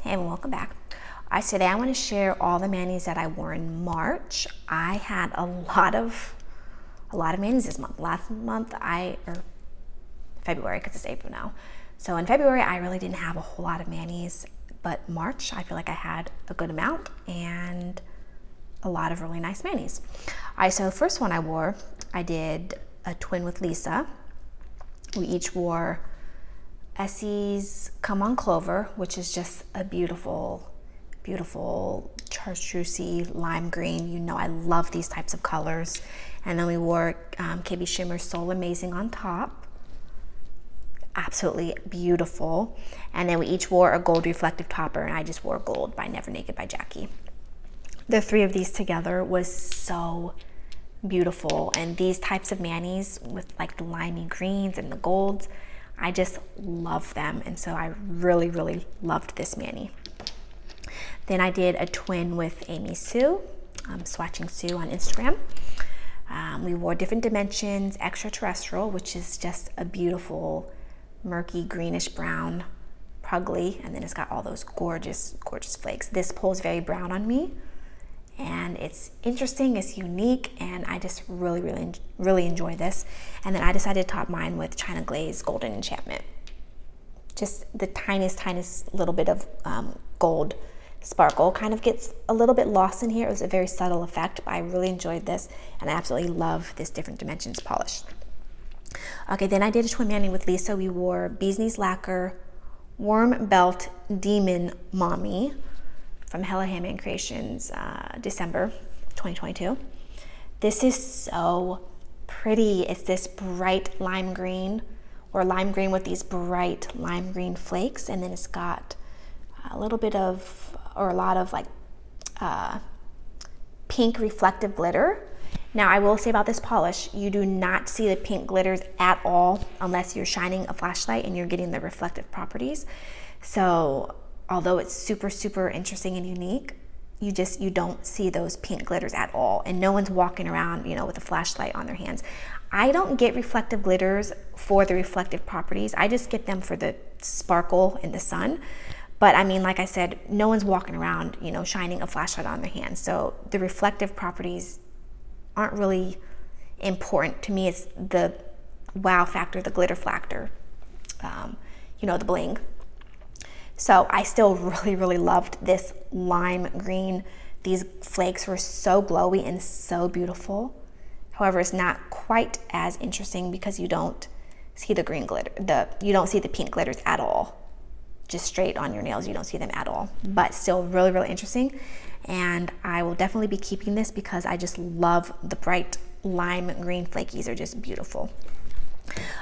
And welcome back. Today I want to share all the manis that I wore in March. I had a lot of manis this month. Last month or February, because it's April now. So in February I really didn't have a whole lot of manis, but March I feel like I had a good amount and a lot of really nice manis. So the first one I wore, I did a twin with Lisa. We each wore Essie's Come On Clover, which is just a beautiful, beautiful chartreusey lime green. You know I love these types of colors. And then we wore KB Shimmer's Soul Amazing on top. Absolutely beautiful. And then we each wore a gold reflective topper, and I just wore Gold by Never Naked by Jackie. The three of these together was so beautiful. And these types of manis with like the limey greens and the golds, I just love them, and so I really, really loved this mani. Then I did a twin with Amy Sue, Swatching Sue on Instagram. We wore Different Dimensions Extraterrestrial, which is just a beautiful murky greenish brown Pugly, and then it's got all those gorgeous, gorgeous flakes. This pulls very brown on me, and it's interesting, it's unique, and I just really, really, really enjoy this. And then I decided to top mine with China Glaze Golden Enchantment. Just the tiniest little bit of gold sparkle kind of gets a little bit lost in here. It was a very subtle effect, but I really enjoyed this, and I absolutely love this Different Dimensions polish. Okay, then I did a twin mani with Lisa. We wore Bee's Knees Lacquer Worm Belt Demon Mommy from Hella Handmade Creations, December 2022. This is so pretty. It's this bright lime green, or lime green with these bright lime green flakes, and then it's got a little bit of, or a lot of like pink reflective glitter. Now I will say about this polish, you do not see the pink glitters at all unless you're shining a flashlight and you're getting the reflective properties. So although it's super, super interesting and unique, you don't see those pink glitters at all. And no one's walking around, you know, with a flashlight on their hands. I don't get reflective glitters for the reflective properties. I just get them for the sparkle in the sun. But I mean, like I said, no one's walking around, you know, shining a flashlight on their hands. So the reflective properties aren't really important to me. It's the wow factor, the glitter factor, you know, the bling. So I still really, really loved this lime green. These flakes were so glowy and so beautiful. However, it's not quite as interesting because you don't see the green glitter, you don't see the pink glitters at all. Just straight on your nails, you don't see them at all. But still really, really interesting. And I will definitely be keeping this because I just love the bright lime green flakies. Are just beautiful.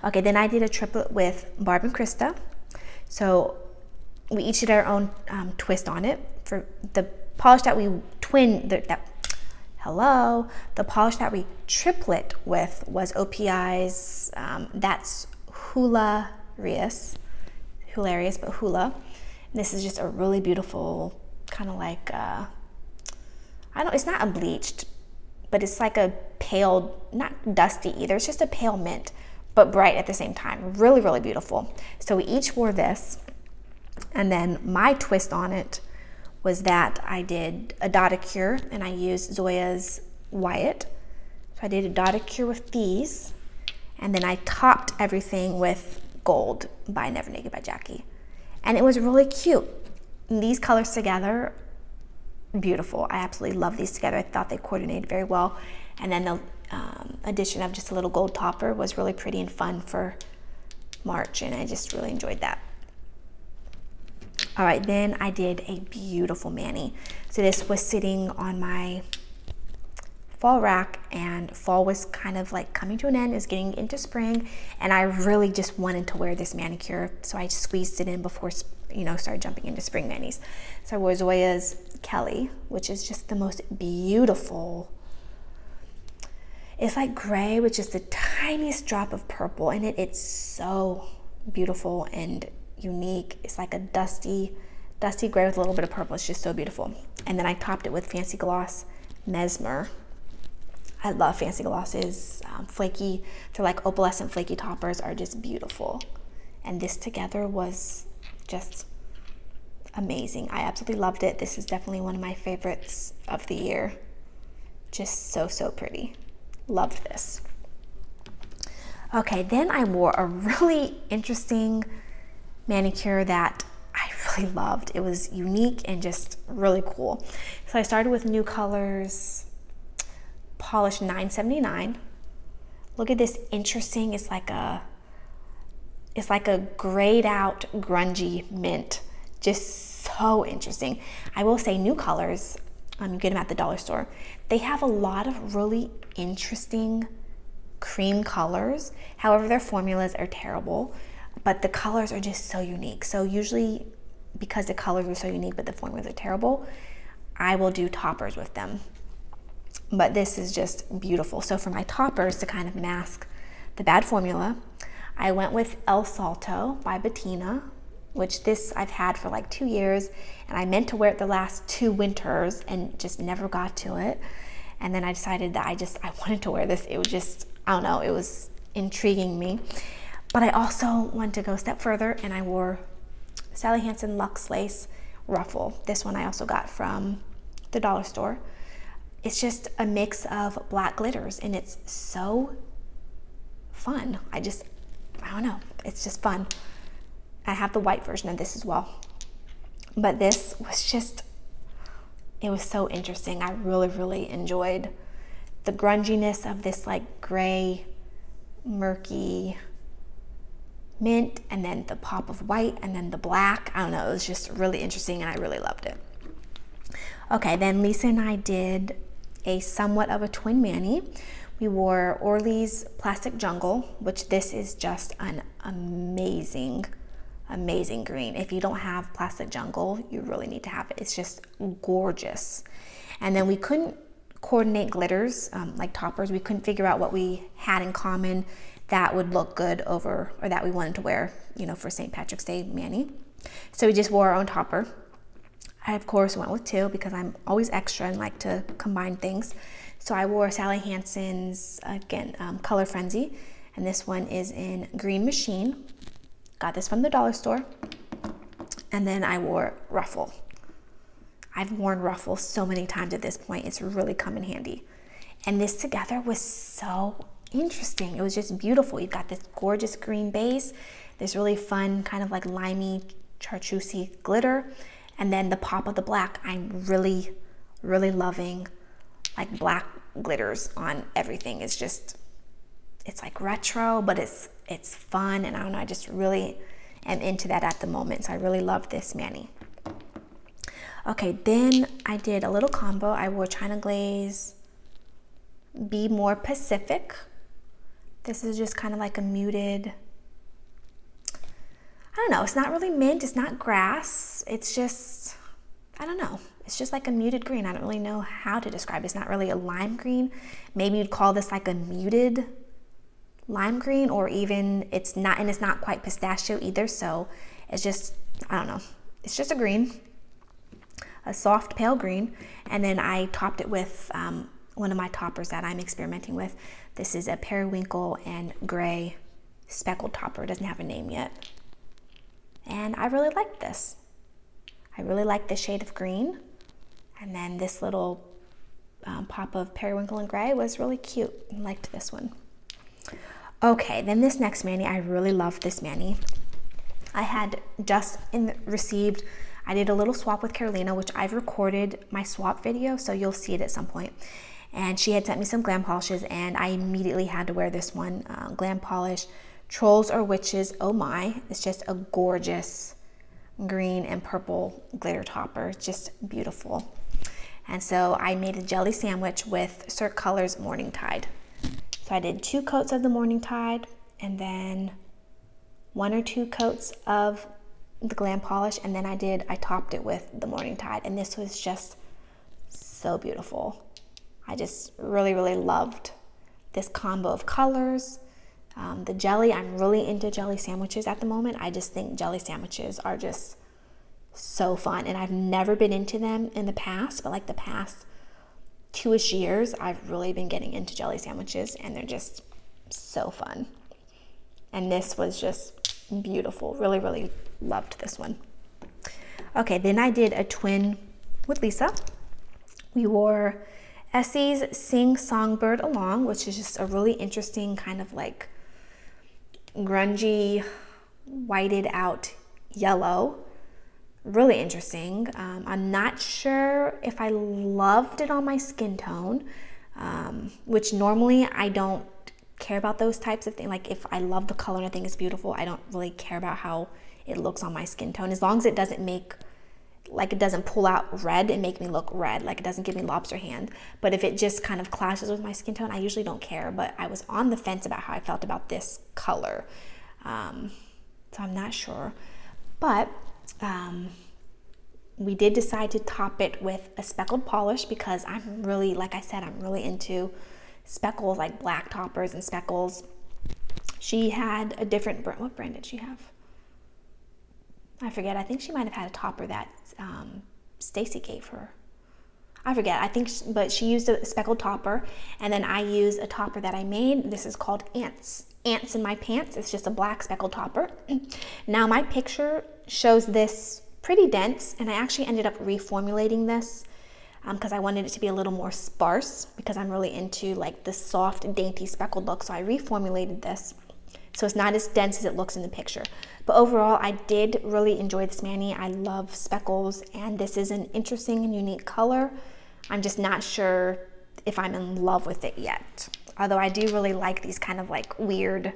Okay, then I did a triplet with Barb and Krista. So we each did our own twist on it. For the polish that we the polish that we triplet with was OPI's, that's Hilarious, but Hula. And this is just a really beautiful kind of like, it's not a bleached, but it's like a pale, not dusty either. It's just a pale mint, but bright at the same time. Really, really beautiful. So we each wore this. And then my twist on it was that I did a Dotacure, and I used Zoya's Wyatt. So I did a Dotacure with these, and then I topped everything with Gold by Never Naked by Jackie. And it was really cute. And these colors together, beautiful. I absolutely love these together. I thought they coordinated very well. And then the addition of just a little gold topper was really pretty and fun for March, and I just really enjoyed that. All right, then I did a beautiful mani. So this was sitting on my fall rack, and fall was kind of like coming to an end. It was getting into spring, and I really just wanted to wear this manicure, so I squeezed it in before, you know, started jumping into spring manis. So I wore Zoya's Kelly, which is just the most beautiful. It's like gray with just the tiniest drop of purple in it. It's so beautiful and unique. It's like a dusty gray with a little bit of purple. It's just so beautiful. And then I topped it with Fancy Gloss Mesmer. I love Fancy Glosses. Flaky, they're like opalescent flaky toppers are just beautiful. And this together was just amazing. I absolutely loved it. This is definitely one of my favorites of the year. Just so, so pretty. Loved this. Okay, then I wore a really interesting manicure that I really loved. It was unique and just really cool. So I started with New Colors Polish 979. Look at this interesting, it's like a grayed out grungy mint. Just so interesting. I will say New Colors, you get them at the dollar store. They have a lot of really interesting cream colors. However, their formulas are terrible, but the colors are just so unique. So usually, because the colors are so unique but the formulas are terrible, I will do toppers with them. But this is just beautiful. So for my toppers, to kind of mask the bad formula, I went with El Salto by Bettina, which this I've had for like 2 years, and I meant to wear it the last 2 winters and just never got to it. And then I decided that I wanted to wear this. It was just, I don't know, it was intriguing me. But I also wanted to go a step further, and I wore Sally Hansen Luxe Lace Ruffle. This one I also got from the dollar store. It's just a mix of black glitters, and it's so fun. I don't know, it's just fun. I have the white version of this as well. But this was just, it was so interesting. I really, really enjoyed the grunginess of this like gray, murky mint, and then the pop of white, and then the black. I don't know, it was just really interesting, and I really loved it. Okay, then Lisa and I did a somewhat of a twin mani. We wore Orly's Plastic Jungle, which this is just an amazing, amazing green. If you don't have Plastic Jungle, you really need to have it. It's just gorgeous. And then we couldn't coordinate glitters, like toppers. We couldn't figure out what we had in common that would look good over, or that we wanted to wear, you know, for St. Patrick's Day mani. So we just wore our own topper. I, of course, went with 2 because I'm always extra and like to combine things. So I wore Sally Hansen's, again, Color Frenzy, and this one is in Green Machine. Got this from the dollar store. And then I wore Ruffle. I've worn Ruffle so many times at this point. It's really come in handy. And this together was so interesting. It was just beautiful. You've got this gorgeous green base, this really fun kind of like limey, chartreusey glitter, and then the pop of the black. I'm really, really loving like black glitters on everything. It's just, it's like retro, but it's fun, and I don't know, I just really am into that at the moment. So I really love this mani. Okay, then I did a little combo. I wore China Glaze Be More Pacific. This is just kind of like a muted, I don't know, it's not really mint, it's not grass, it's just, I don't know, it's just like a muted green. I don't really know how to describe it. It's not really a lime green. Maybe you'd call this like a muted lime green, or even it's not, and it's not quite pistachio either. So it's just, I don't know, it's just a green, a soft pale green. And then I topped it with one of my toppers that I'm experimenting with. This is a periwinkle and gray speckled topper. It doesn't have a name yet. And I really like this. I really like the shade of green. And then this little pop of periwinkle and gray was really cute. I liked this one. Okay, then this next mani, I really loved this mani. I had just received, I did a little swap with Carolina, which I've recorded my swap video, so you'll see it at some point. And she had sent me some glam polishes, and I immediately had to wear this one, Glam Polish Trolls or Witches Oh My. It's just a gorgeous green and purple glitter topper. It's just beautiful. And so I made a jelly sandwich with Cirque Colors Morning Tide. So I did 2 coats of the Morning Tide, and then 1 or 2 coats of the Glam Polish, and then I topped it with the Morning Tide, and this was just so beautiful. I just really, really loved this combo of colors. The jelly, I'm really into jelly sandwiches at the moment. I just think jelly sandwiches are just so fun, and I've never been into them in the past, but like the past 2-ish years, I've really been getting into jelly sandwiches, and they're just so fun. And this was just beautiful. Really, really loved this one. Okay, then I did a twin with Lisa. We wore Essie's Sing Songbird Along, which is just a really interesting kind of like grungy, whited out yellow. Really interesting. I'm not sure if I loved it on my skin tone, which normally I don't care about those types of things. Like if I love the color and I think it's beautiful, I don't really care about how it looks on my skin tone, as long as it doesn't make, like it doesn't pull out red and make me look red, like it doesn't give me lobster hand. But if it just kind of clashes with my skin tone, I usually don't care. But I was on the fence about how I felt about this color. So I'm not sure. But we did decide to top it with a speckled polish because I'm really, like I said, I'm really into speckles, like black toppers and speckles. She had a different brand. What brand did she have? I forget. I think she might have had a topper that Stacy gave her. I forget. I think, but she used a speckled topper, and then I used a topper that I made. This is called Ants. Ants in My Pants. It's just a black speckled topper. Now my picture shows this pretty dense, and I actually ended up reformulating this because I wanted it to be a little more sparse because I'm really into like the soft, dainty speckled look. So I reformulated this so it's not as dense as it looks in the picture. But overall, I did really enjoy this mani. I love speckles, and this is an interesting and unique color. I'm just not sure if I'm in love with it yet. Although I do really like these kind of like weird,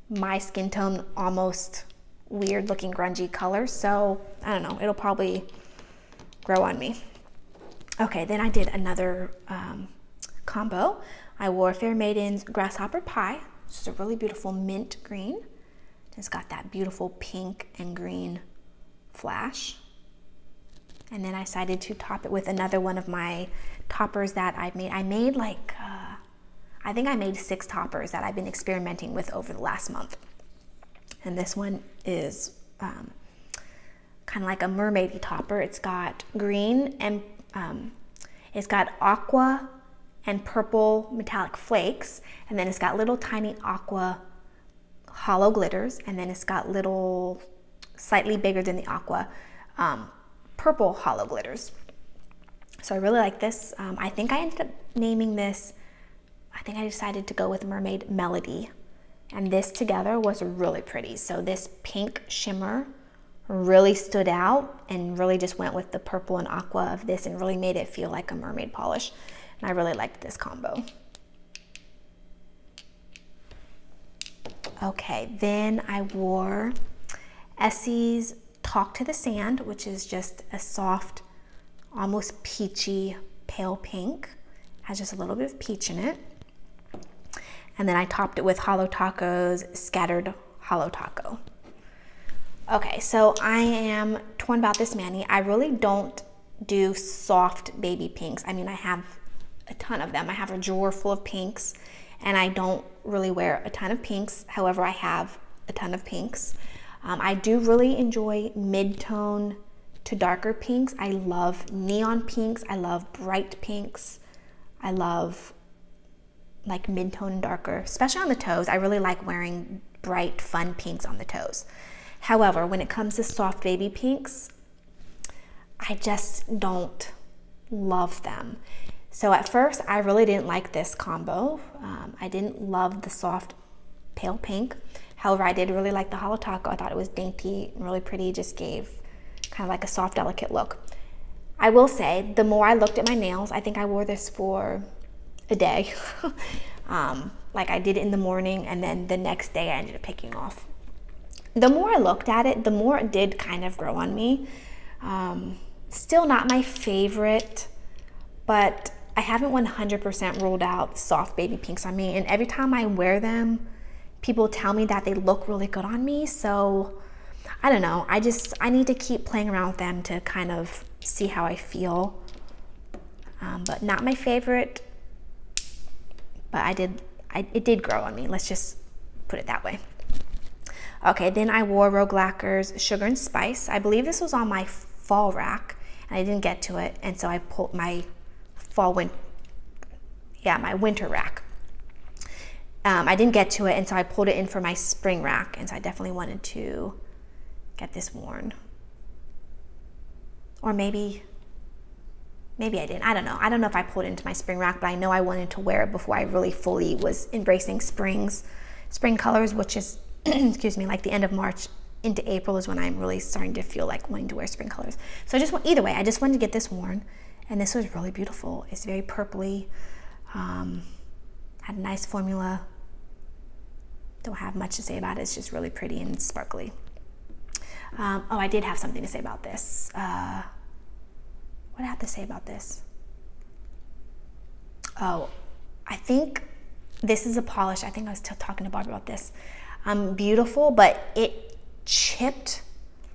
my skin tone, almost weird looking grungy colors. So I don't know, it'll probably grow on me. Okay, then I did another combo. I wore Fair Maiden's Grasshopper Pie. It's a really beautiful mint green. It's got that beautiful pink and green flash. And then I decided to top it with another one of my toppers that I've made. I made like, I think I made 6 toppers that I've been experimenting with over the last month. And this one is kind of like a mermaidy topper. It's got green and it's got aqua and purple metallic flakes, and then it's got little tiny aqua hollow glitters, and then it's got little, slightly bigger than the aqua, purple hollow glitters. So I really like this. I think I ended up naming this, I think I decided to go with Mermaid Melody, and this together was really pretty. So this pink shimmer really stood out and really just went with the purple and aqua of this and really made it feel like a mermaid polish. And I really liked this combo. Okay, then I wore Essie's Talk to the Sand, which is just a soft, almost peachy, pale pink. Has just a little bit of peach in it. And then I topped it with Holo Taco's Scattered Holo Taco. Okay, so I am torn about this mani. I really don't do soft baby pinks. I mean, I have a ton of them. I have a drawer full of pinks, and I don't really wear a ton of pinks. However, I have a ton of pinks. I do really enjoy mid-tone to darker pinks. I love neon pinks. I love bright pinks. I love like mid-tone and darker, especially on the toes. I really like wearing bright, fun pinks on the toes. However, when it comes to soft baby pinks, I just don't love them. So at first, I really didn't like this combo. I didn't love the soft pale pink. However, I did really like the Holo Taco. I thought it was dainty and really pretty, just gave kind of like a soft, delicate look. I will say, the more I looked at my nails, I think I wore this for a day. Like I did it in the morning, and then the next day I ended up picking off. The more I looked at it, the more it did kind of grow on me. Still not my favorite, but I haven't 100% ruled out soft baby pinks on me. And every time I wear them, people tell me that they look really good on me. So I don't know. I need to keep playing around with them to kind of see how I feel. But not my favorite, but it did grow on me. Let's just put it that way. Okay, then I wore Rogue Lacquer's Sugar and Spice. I believe this was on my fall rack, and I didn't get to it, and so I pulled my my winter rack. I didn't get to it, and so I pulled it in for my spring rack, and so I definitely wanted to get this worn. or maybe I didn't. I don't know. I don't know if I pulled it into my spring rack, but I know I wanted to wear it before I really fully was embracing spring colors, which is, excuse me, like the end of March into April is when I'm really starting to feel like wanting to wear spring colors. So either way, I just wanted to get this worn, and this was really beautiful. It's very purpley, had a nice formula. Don't have much to say about it. It's just really pretty and sparkly. Oh, I did have something to say about this. What do I have to say about this? Oh, I think this is a polish. I think I was talking to Barbara about this. Beautiful, but it chipped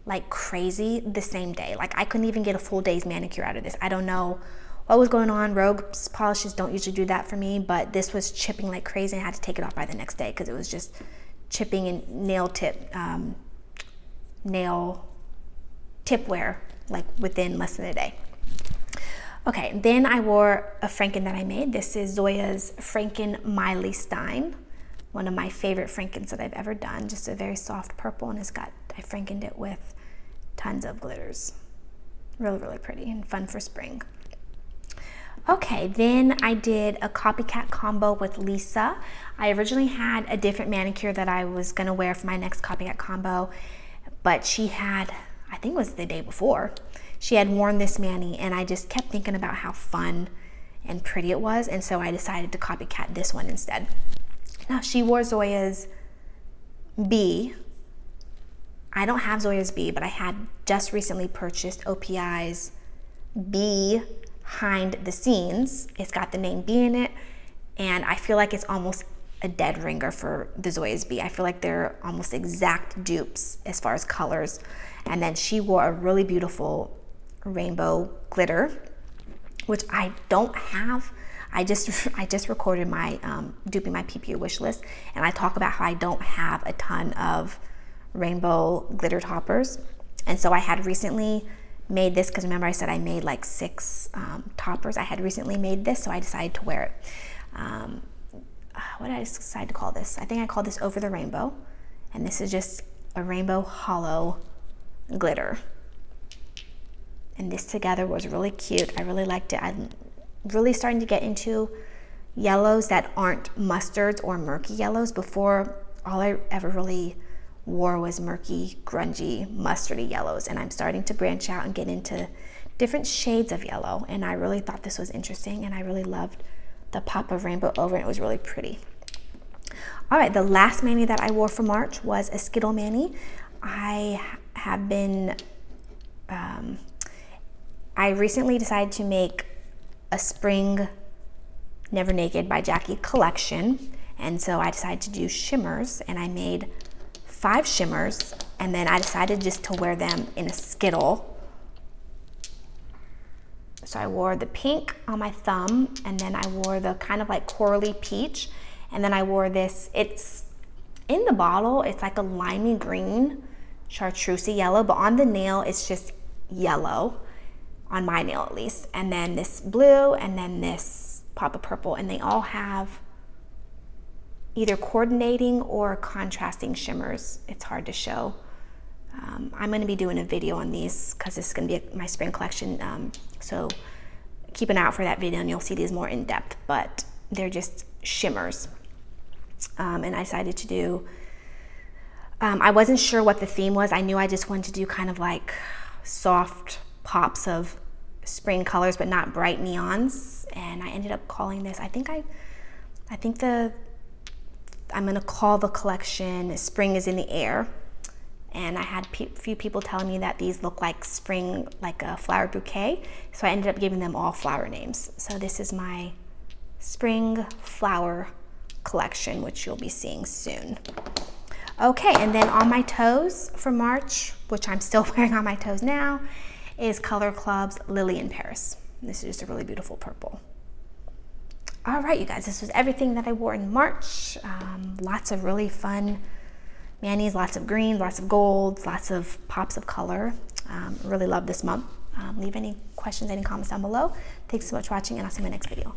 like crazy the same day. Like I couldn't even get a full day's manicure out of this. I don't know what was going on. Rogue's polishes don't usually do that for me, but this was chipping like crazy, and I had to take it off by the next day because it was just chipping and nail tip wear like within less than a day. Okay, then I wore a Franken that I made. This is Zoya's Franken Miley Stein, one of my favorite Frankens that I've ever done. Just a very soft purple, and I Frankened it with tons of glitters. Really, really pretty and fun for spring. Okay, then I did a copycat combo with Lisa. I originally had a different manicure that I was gonna wear for my next copycat combo, but she had, I think it was the day before, she had worn this mani, and I just kept thinking about how fun and pretty it was, and so I decided to copycat this one instead. Now, she wore Zoya's B. I don't have Zoya's B, but I had just recently purchased OPI's Behind the Scenes. It's got the name B in it, and I feel like it's almost a dead ringer for the Zoya's B. I feel like they're almost exact dupes as far as colors. And then she wore a really beautiful rainbow glitter, which I don't have. I just recorded my duping my PPU wish list, and I talk about how I don't have a ton of rainbow glitter toppers. And so I had recently made this, because remember I said I made like 6 toppers. I had recently made this, so I decided to wear it. What did I decide to call this? I think I called this Over the Rainbow, and this is just a rainbow hollow glitter. And this together was really cute. I really liked it. I'm really starting to get into yellows that aren't mustards or murky yellows. Before, all I ever really wore was murky, grungy, mustardy yellows, and I'm starting to branch out and get into different shades of yellow, and I really thought this was interesting, and I really loved the pop of rainbow over it. It was really pretty. All right, the last mani that I wore for March was a Skittle mani. I have been, I recently decided to make a spring Never Naked by Jackie collection, and so I decided to do shimmers, and I made 5 shimmers, and then I decided just to wear them in a Skittle. So I wore the pink on my thumb, and then I wore the kind of like corally peach, and then I wore this, it's in the bottle, it's like a limey green chartreuse yellow, but on the nail it's just yellow, on my nail at least, and then this blue, and then this pop of purple, and they all have either coordinating or contrasting shimmers. It's hard to show. I'm going to be doing a video on these because this is going to be my spring collection, so keep an eye out for that video and you'll see these more in depth, but they're just shimmers. And I decided to do, I wasn't sure what the theme was. I knew I just wanted to do kind of like soft pops of spring colors but not bright neons, and I ended up calling this, I'm going to call the collection Spring is in the Air. And I had a few people telling me that these look like spring, like a flower bouquet. So I ended up giving them all flower names. So this is my spring flower collection, which you'll be seeing soon. Okay, and then on my toes for March, which I'm still wearing on my toes now, is Color Club's Lily in Paris. This is just a really beautiful purple. All right, you guys, this was everything that I wore in March. Lots of really fun manis, lots of greens, lots of golds, lots of pops of color. Really love this month. Leave any questions, any comments down below. Thanks so much for watching, and I'll see you in my next video.